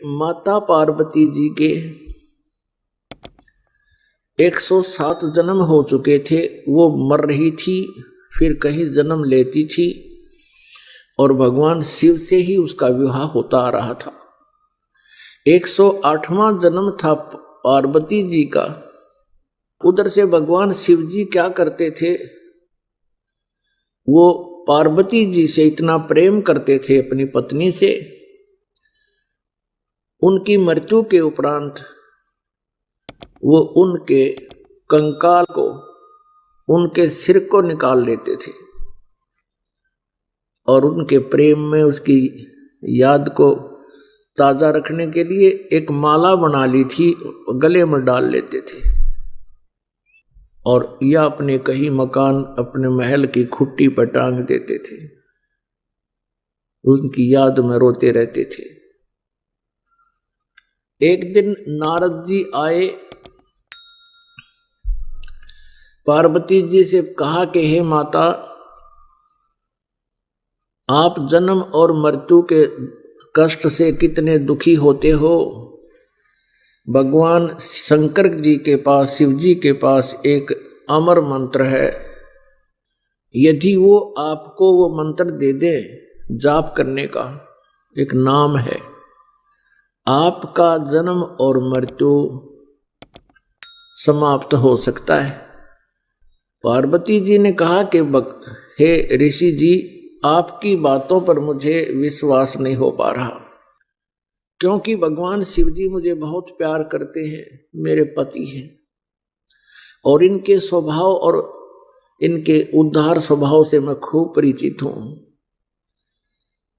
माता पार्वती जी के 107 जन्म हो चुके थे। वो मर रही थी, फिर कहीं जन्म लेती थी और भगवान शिव से ही उसका विवाह होता आ रहा था। 108वां जन्म था पार्वती जी का। उधर से भगवान शिव जी क्या करते थे, वो पार्वती जी से इतना प्रेम करते थे अपनी पत्नी से, उनकी मृत्यु के उपरांत वो उनके कंकाल को, उनके सिर को निकाल लेते थे और उनके प्रेम में उसकी याद को ताजा रखने के लिए एक माला बना ली थी, गले में डाल लेते थे और या अपने कहीं मकान, अपने महल की खुट्टी पर टांग देते थे। उनकी याद में रोते रहते थे। एक दिन नारद जी आए, पार्वती जी से कहा कि हे माता, आप जन्म और मृत्यु के कष्ट से कितने दुखी होते हो। भगवान शंकर जी के पास, शिव जी के पास एक अमर मंत्र है, यदि वो आपको वो मंत्र दे दे, जाप करने का एक नाम है, आपका जन्म और मृत्यु समाप्त हो सकता है। पार्वती जी ने कहा कि हे ऋषि जी, आपकी बातों पर मुझे विश्वास नहीं हो पा रहा, क्योंकि भगवान शिव जी मुझे बहुत प्यार करते हैं, मेरे पति हैं और इनके स्वभाव और इनके उदार स्वभाव से मैं खूब परिचित हूं।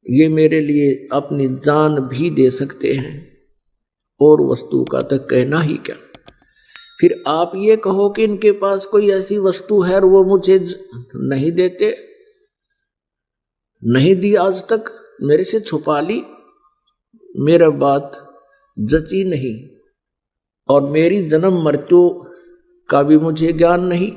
ये मेरे लिए अपनी जान भी दे सकते हैं और वस्तु का तो कहना ही क्या। फिर आप ये कहो कि इनके पास कोई ऐसी वस्तु है और वो मुझे नहीं देते, नहीं दी, आज तक मेरे से छुपा ली, मेरा बात जची नहीं और मेरी जन्म मृत्यु का भी मुझे ज्ञान नहीं।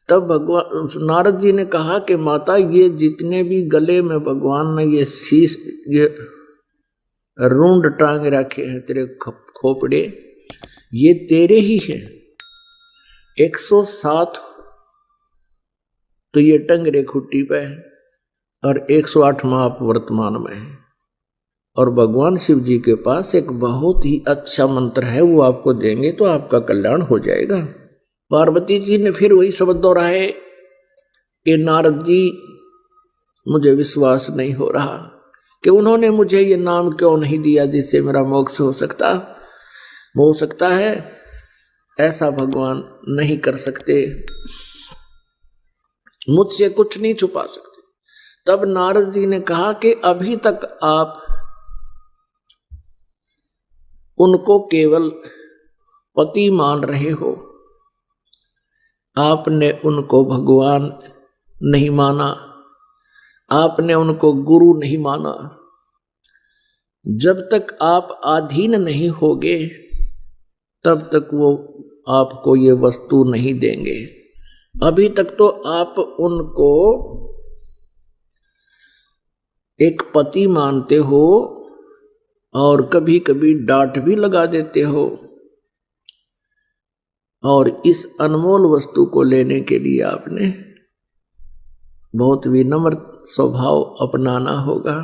तब भगवान नारद जी ने कहा कि माता, ये जितने भी गले में भगवान ने ये शीश, ये रूंड टांग रखे हैं तेरे खोपड़े, ये तेरे ही हैं। 107 तो ये टंगरे खुट्टी पे है और 108वां आप वर्तमान में है। और भगवान शिव जी के पास एक बहुत ही अच्छा मंत्र है, वो आपको देंगे तो आपका कल्याण हो जाएगा। पार्वती जी ने फिर वही शब्द दोहराए कि नारद जी, मुझे विश्वास नहीं हो रहा कि उन्होंने मुझे ये नाम क्यों नहीं दिया जिससे मेरा मोक्ष हो सकता है। ऐसा भगवान नहीं कर सकते, मुझसे कुछ नहीं छुपा सकते। तब नारद जी ने कहा कि अभी तक आप उनको केवल पति मान रहे हो, आपने उनको भगवान नहीं माना, आपने उनको गुरु नहीं माना। जब तक आप अधीन नहीं होगे तब तक वो आपको ये वस्तु नहीं देंगे। अभी तक तो आप उनको एक पति मानते हो और कभी कभी डांट भी लगा देते हो, और इस अनमोल वस्तु को लेने के लिए आपने बहुत विनम्र स्वभाव अपनाना होगा।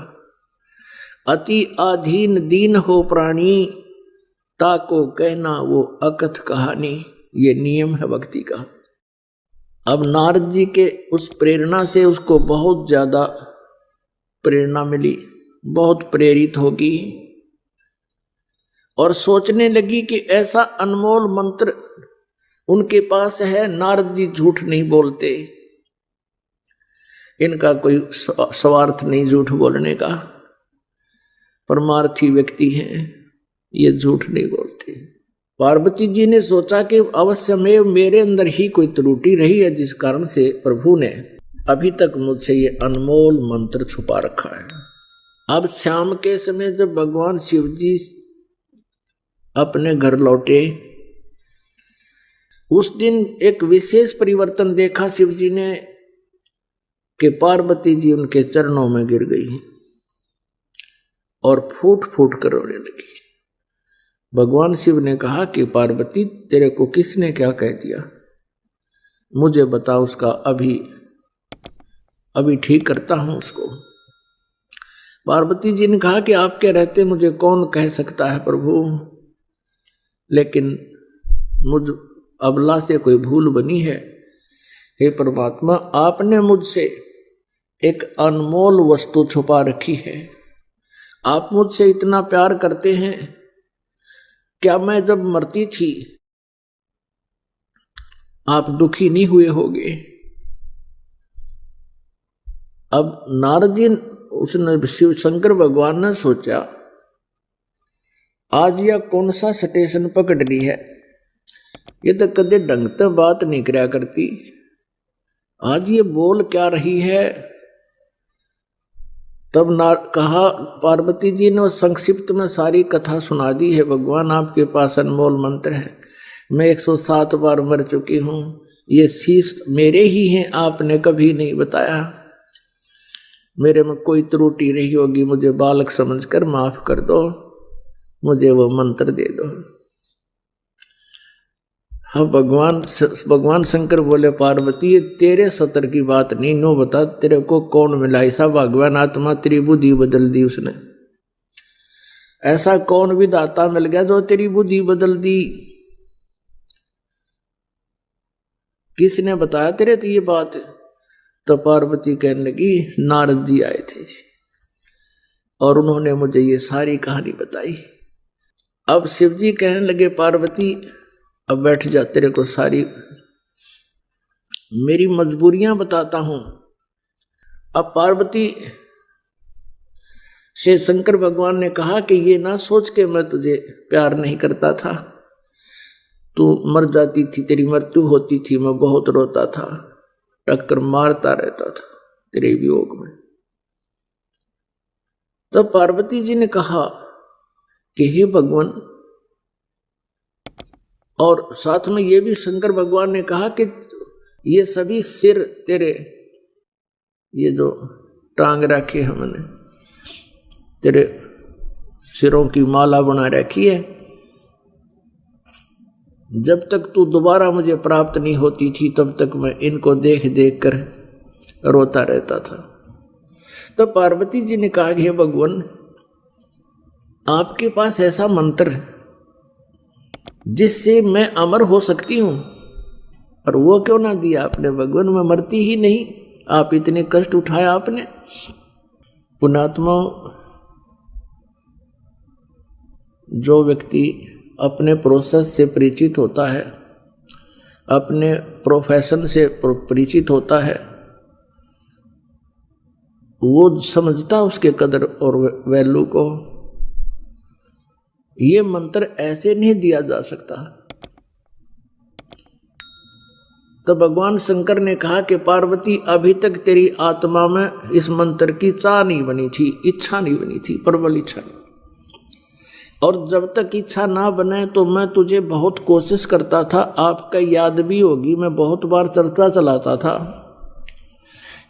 अति अधीन दीन हो प्राणी, ताको कहना वो अकथ कहानी, ये नियम है भक्ति का। अब नारद जी के उस प्रेरणा से उसको बहुत ज्यादा प्रेरणा मिली, बहुत प्रेरित होगी और सोचने लगी कि ऐसा अनमोल मंत्र उनके पास है। नारद जी झूठ नहीं बोलते, इनका कोई स्वार्थ नहीं झूठ बोलने का, परमार्थी व्यक्ति हैं, ये झूठ नहीं बोलते। पार्वती जी ने सोचा कि अवश्य में मेरे अंदर ही कोई त्रुटि रही है, जिस कारण से प्रभु ने अभी तक मुझसे ये अनमोल मंत्र छुपा रखा है। अब शाम के समय जब भगवान शिव जी अपने घर लौटे, उस दिन एक विशेष परिवर्तन देखा शिव जी ने कि पार्वती जी उनके चरणों में गिर गई और फूट फूट कर रोने लगी। भगवान शिव ने कहा कि पार्वती, तेरे को किसने क्या कह दिया, मुझे बता, उसका अभी ठीक करता हूं उसको। पार्वती जी ने कहा कि आपके रहते मुझे कौन कह सकता है प्रभु, लेकिन मुझ अबला से कोई भूल बनी है। हे परमात्मा, आपने मुझसे एक अनमोल वस्तु छुपा रखी है। आप मुझसे इतना प्यार करते हैं, क्या मैं जब मरती थी आप दुखी नहीं हुए होगे? अब नारद जी, उसने शिव शंकर भगवान ने सोचा, आज यह कौन सा स्टेशन पकड़ ली है, ये तो कदे ढंग से बात नहीं करया करती, आज ये बोल क्या रही है। तब कहा, पार्वती जी ने संक्षिप्त में सारी कथा सुना दी है। भगवान, आपके पास अनमोल मंत्र है, मैं 107 बार मर चुकी हूं, ये शीश मेरे ही हैं, आपने कभी नहीं बताया। मेरे में कोई त्रुटि रही होगी, मुझे बालक समझकर माफ कर दो, मुझे वो मंत्र दे दो। हाँ, भगवान शंकर बोले, पार्वती ये तेरे सतर की बात नहीं, नो बता तेरे को कौन मिला ऐसा भगवान आत्मा, तेरी बुद्धि बदल दी उसने। ऐसा कौन विधाता मिल गया जो तेरी बुद्धि बदल दी? किसने बताया तेरे तो ये बात? तो पार्वती कहने लगी, नारद जी आए थे और उन्होंने मुझे ये सारी कहानी बताई। अब शिव जी कहने लगे, पार्वती अब बैठ जा, तेरे को सारी मेरी मजबूरियां बताता हूं। अब पार्वती से शंकर भगवान ने कहा कि ये ना सोच के मैं तुझे प्यार नहीं करता था, तू मर जाती थी, तेरी मृत्यु होती थी, मैं बहुत रोता था, टक्कर मारता रहता था तेरे वियोग में। तो पार्वती जी ने कहा कि हे भगवान, और साथ में ये भी शंकर भगवान ने कहा कि ये सभी सिर तेरे, ये जो टांग रखे हमने, तेरे सिरों की माला बना रखी है, जब तक तू दोबारा मुझे प्राप्त नहीं होती थी तब तक मैं इनको देख देख कर रोता रहता था। तो पार्वती जी ने कहा, हे भगवान, आपके पास ऐसा मंत्र जिससे मैं अमर हो सकती हूं, और वो क्यों ना दिया आपने भगवान? मैं मरती ही नहीं, आप इतने कष्ट उठाया आपने। पुण्यात्मा, जो व्यक्ति अपने प्रोसेस से परिचित होता है, अपने प्रोफेशन से परिचित होता है, वो समझता उसके कदर और वैल्यू को। ये मंत्र ऐसे नहीं दिया जा सकता। तो भगवान शंकर ने कहा कि पार्वती, अभी तक तेरी आत्मा में इस मंत्र की चाह नहीं बनी थी, इच्छा नहीं बनी थी, प्रबल इच्छा नहीं। और जब तक इच्छा ना बने तो मैं तुझे बहुत कोशिश करता था। आपका याद भी होगी, मैं बहुत बार चर्चा चलाता था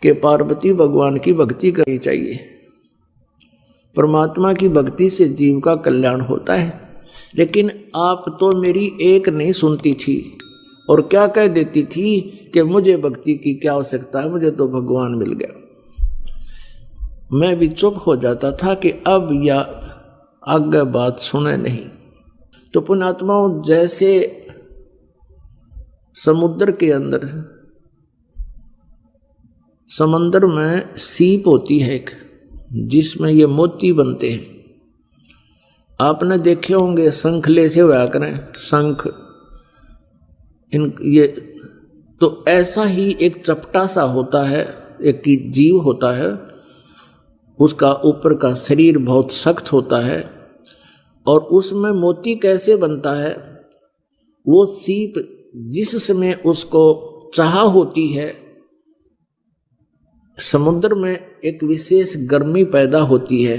कि पार्वती, भगवान की भक्ति करनी चाहिए, परमात्मा की भक्ति से जीव का कल्याण होता है। लेकिन आप तो मेरी एक नहीं सुनती थी और क्या कह देती थी कि मुझे भक्ति की क्या आवश्यकता है, मुझे तो भगवान मिल गया। मैं भी चुप हो जाता था कि अब या आगे बात सुने नहीं। तो पुण्यात्माओं, जैसे समुद्र के अंदर, समंदर में सीप होती है एक, जिसमें ये मोती बनते हैं, आपने देखे होंगे, शंखले से हुआ करें शंख, इन ये तो ऐसा ही एक चपटा सा होता है, एक जीव होता है, उसका ऊपर का शरीर बहुत सख्त होता है, और उसमें मोती कैसे बनता है? वो सीप जिस समय उसको चाह होती है, समुद्र में एक विशेष गर्मी पैदा होती है,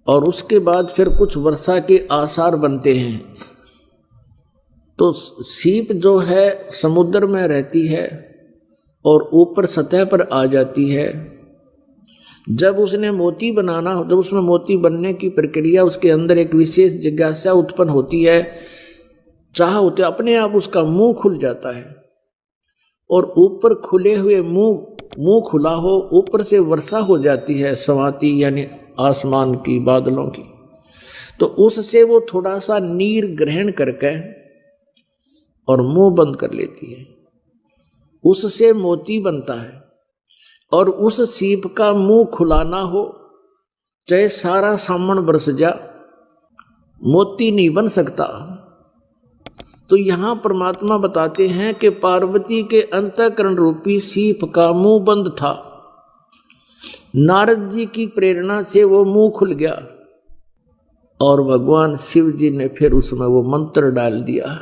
और उसके बाद फिर कुछ वर्षा के आसार बनते हैं। तो सीप जो है समुद्र में रहती है और ऊपर सतह पर आ जाती है। जब उसने मोती बनाना, जब उसमें मोती बनने की प्रक्रिया, उसके अंदर एक विशेष जिज्ञासा उत्पन्न होती है, चाह होते, अपने आप उसका मुंह खुल जाता है। और ऊपर खुले हुए मुंह खुला हो, ऊपर से वर्षा हो जाती है स्वाति यानी आसमान की, बादलों की, तो उससे वो थोड़ा सा नीर ग्रहण करके और मुंह बंद कर लेती है, उससे मोती बनता है। और उस सीप का मुंह खुला ना हो, चाहे सारा सामन बरस जा, मोती नहीं बन सकता। तो यहां परमात्मा बताते हैं कि पार्वती के अंतःकरण रूपी सीप का मुंह बंद था, नारद जी की प्रेरणा से वो मुंह खुल गया और भगवान शिव जी ने फिर उसमें वो मंत्र डाल दिया।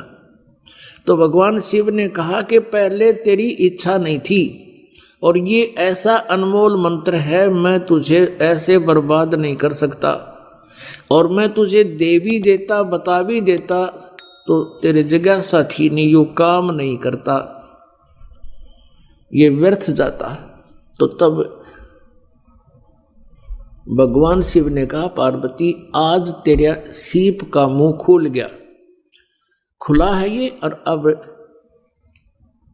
तो भगवान शिव ने कहा कि पहले तेरी इच्छा नहीं थी और ये ऐसा अनमोल मंत्र है, मैं तुझे ऐसे बर्बाद नहीं कर सकता, और मैं तुझे दे भी देता, बता भी देता, तो तेरे जिज्ञासा थी नहीं, यो काम नहीं करता, ये व्यर्थ जाता। तो तब भगवान शिव ने कहा, पार्वती आज तेरा सीप का मुंह खुल गया, खुला है ये, और अब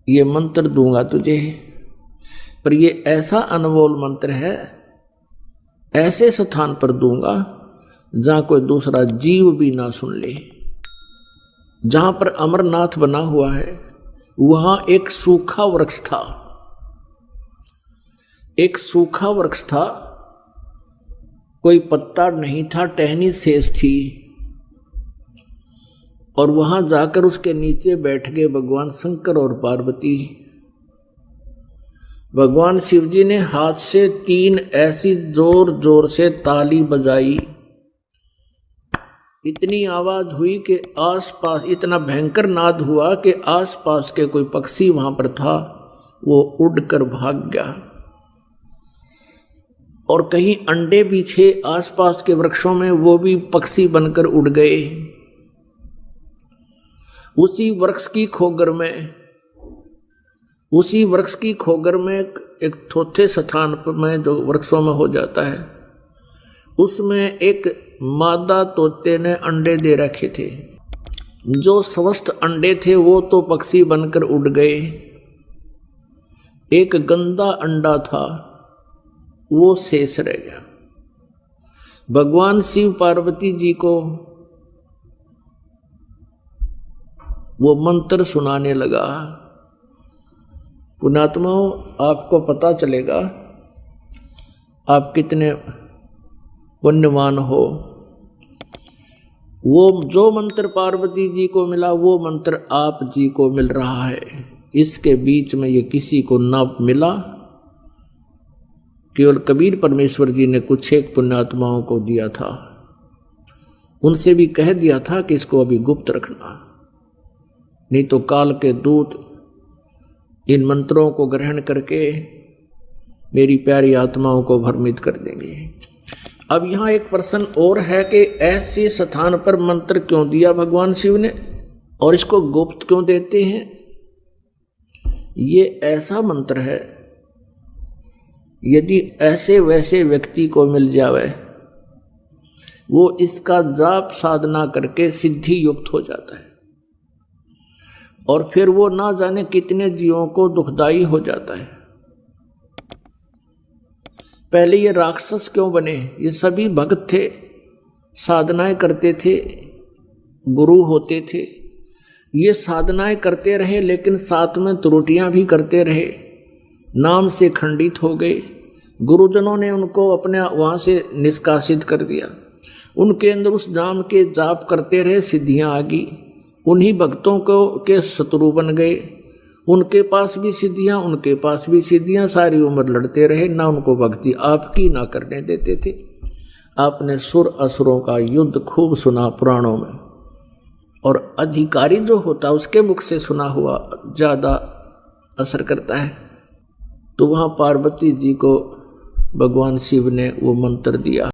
ये मंत्र दूंगा तुझे, पर ये ऐसा अनमोल मंत्र है, ऐसे स्थान पर दूंगा जहां कोई दूसरा जीव भी ना सुन ले। जहां पर अमरनाथ बना हुआ है वहां एक सूखा वृक्ष था, एक सूखा वृक्ष था, कोई पत्ता नहीं था, टहनी शेष थी, और वहां जाकर उसके नीचे बैठ गए भगवान शंकर और पार्वती। भगवान शिव जी ने हाथ से 3 ऐसी जोर जोर से ताली बजाई, इतनी आवाज हुई कि आसपास, इतना भयंकर नाद हुआ कि आसपास के कोई पक्षी वहां पर था वो उड़कर भाग गया, और कहीं अंडे भी थे आसपास के वृक्षों में, वो भी पक्षी बनकर उड़ गए। उसी वृक्ष की खोगर में एक थोथे स्थान पर में जो वृक्षों में हो जाता है, उसमें एक मादा तोते ने अंडे दे रखे थे। जो स्वस्थ अंडे थे वो तो पक्षी बनकर उड़ गए, एक गंदा अंडा था वो शेष रह गया। भगवान शिव पार्वती जी को वो मंत्र सुनाने लगा। पुण्यात्माओं, आपको पता चलेगा आप कितने पुण्यवान हो। वो जो मंत्र पार्वती जी को मिला वो मंत्र आप जी को मिल रहा है, इसके बीच में ये किसी को ना मिला, केवल कबीर परमेश्वर जी ने कुछ एक पुण्यात्माओं को दिया था, उनसे भी कह दिया था कि इसको अभी गुप्त रखना, नहीं तो काल के दूत इन मंत्रों को ग्रहण करके मेरी प्यारी आत्माओं को भ्रमित कर देंगे। अब यहाँ एक प्रश्न और है कि ऐसे स्थान पर मंत्र क्यों दिया भगवान शिव ने, और इसको गुप्त क्यों देते हैं? ये ऐसा मंत्र है, यदि ऐसे वैसे व्यक्ति को मिल जावे, वो इसका जाप साधना करके सिद्धि युक्त हो जाता है, और फिर वो ना जाने कितने जीवों को दुखदाई हो जाता है। पहले ये राक्षस क्यों बने? ये सभी भक्त थे, साधनाएं करते थे, गुरु होते थे, ये साधनाएं करते रहे, लेकिन साथ में त्रुटियां भी करते रहे, नाम से खंडित हो गए। गुरुजनों ने उनको अपने वहां से निष्कासित कर दिया, उनके अंदर उस नाम के जाप करते रहे, सिद्धियां आ गई, उन्हीं भक्तों को के शत्रु बन गए, उनके पास भी सिद्धियां, उनके पास भी सिद्धियां, सारी उम्र लड़ते रहे, ना उनको भक्ति आपकी ना करने देते थे। आपने सुर असुरों का युद्ध खूब सुना पुराणों में, और अधिकारी जो होता उसके मुख से सुना हुआ ज्यादा असर करता है। तो वहां पार्वती जी को भगवान शिव ने वो मंत्र दिया।